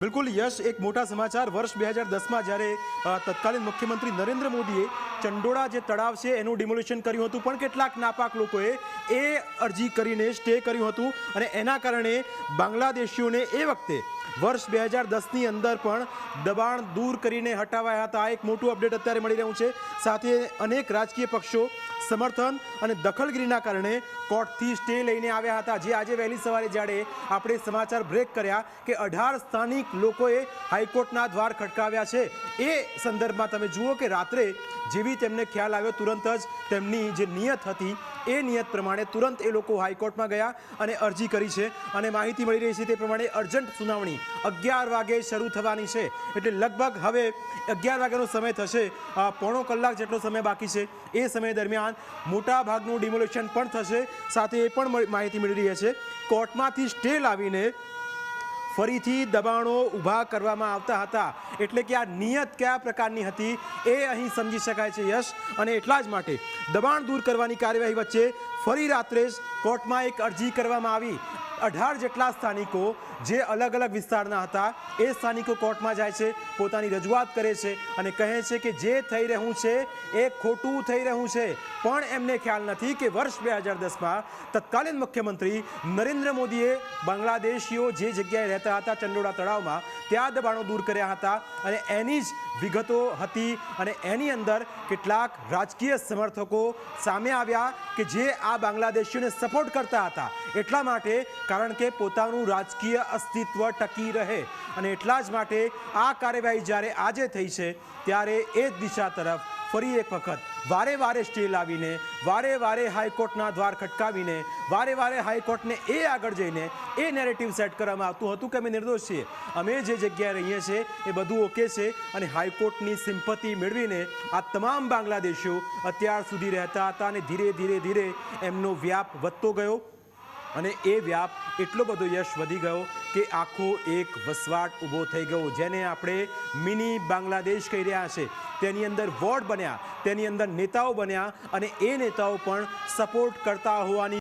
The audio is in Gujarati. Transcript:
बिल्कुल यश एक मोटा समाचार वर्ष 2010 में જ્યારે તત્કાલીન મુખ્યમંત્રી નરેન્દ્ર મોદીએ ચંડોળા જે તળાવ છે એનું ડિમોલિશન કર્યું હતું, પણ કેટલાક નાપાક લોકોએ એ અરજી કરીને સ્ટે કર્યું હતું અને એના કારણે બાંગ્લાદેશીઓને એ વખતે વર્ષ 2010ની અંદર પણ દબાણ દૂર કરીને હટાવાયા હતા। આ એક મોટું અપડેટ અત્યારે મળી રહ્યું છે। સાથે અનેક રાજકીય પક્ષો સમર્થન અને દખલગીરીના કારણે કોર્ટથી સ્ટે લઈને આવ્યા હતા। જે આજે વહેલી સવારે જ્યારે આપણે સમાચાર બ્રેક કર્યા કે 18 સ્થાનિક લોકોએ હાઈકોર્ટના દ્વાર ખટકાવ્યા છે, એ સંદર્ભમાં તમે જુઓ કે રાત્રે જેવી તેમને ખ્યાલ આવ્યો તુરંત જ તેમની જે નિયત હતી એ નિયત પ્રમાણે તુરંત એ લોકો હાઈકોર્ટમાં ગયા અને અરજી કરી છે અને માહિતી મળી રહી છે તે પ્રમાણે અર્જન્ટ સુનાવણી 11 વાગે શરૂ થવાની છે। એટલે લગભગ હવે 11 વાગ્યાનો સમય થશે, પોણો કલાક જેટલો સમય બાકી છે। એ સમય દરમિયાન મોટા ભાગનું ડિમોલિશન પણ થશે। સાથે એ પણ માહિતી મળી રહી છે કોર્ટમાંથી સ્ટે લાવીને ફરીથી દબાણો ઊભા કરવામાં આવતા હતા, એટલે કે આ નિયત કયા પ્રકારની હતી એ અહીં સમજી શકાય છે યશ। અને એટલા જ માટે દબાણ દૂર કરવાની કાર્યવાહી વચ્ચે ફરી રાત્રે જ કોર્ટમાં એક અરજી કરવામાં આવી। 18 જેટલા સ્થાનિકો જે અલગ અલગ વિસ્તારના હતા એ સ્થાનિકો કોર્ટમાં જાય છે, પોતાની રજૂઆત કરે છે અને કહે છે કે જે થઈ રહ્યું છે એ ખોટું થઈ રહ્યું છે, પણ એમને ખ્યાલ નથી કે વર્ષ 2010માં તત્કાલીન મુખ્યમંત્રી નરેન્દ્ર મોદીએ બાંગ્લાદેશીઓ જે જગ્યાએ રહેતા હતા ચંડોળા તળાવમાં ત્યાં દબાણો દૂર કર્યા હતા અને એની જ વિગતો હતી અને એની અંદર કેટલાક રાજકીય સમર્થકો સામે આવ્યા કે જે આ બાંગ્લાદેશીઓને સપોર્ટ કરતા હતા, એટલા માટે કારણ કે પોતાનું રાજકીય અસ્તિત્વ ટકી રહે। અને એટલા જ માટે આ કાર્યવાહી જ્યારે આજે થઈ છે ત્યારે એ જ દિશા તરફ ફરી એક વખત વારે વારે સ્ટે લાવીને વારે વારે હાઈકોર્ટના દ્વાર ખટકાવીને વારે વારે હાઈકોર્ટને એ આગળ જઈને એ નેરેટિવ સેટ કરવામાં આવતું હતું કે અમે નિર્દોષ છીએ, અમે જે જગ્યાએ રહીએ છીએ એ બધું ઓકે છે અને હાઈકોર્ટની સિમ્પથી મેળવીને આ તમામ બાંગ્લાદેશીઓ અત્યાર સુધી રહેતા હતા અને ધીરે ધીરે ધીરે એમનો વ્યાપ વધતો ગયો અને એ વ્યાપ એટલો બધો યશ વધી ગયો કે આખો એક વસવાટ ઊભો થઈ ગયો, જેને આપણે મિની બાંગ્લાદેશ કહી રહ્યા છે। તેની અંદર વોર્ડ બન્યા, તેની અંદર નેતાઓ બન્યા અને એ નેતાઓ પણ સપોર્ટ કરતા હોવાની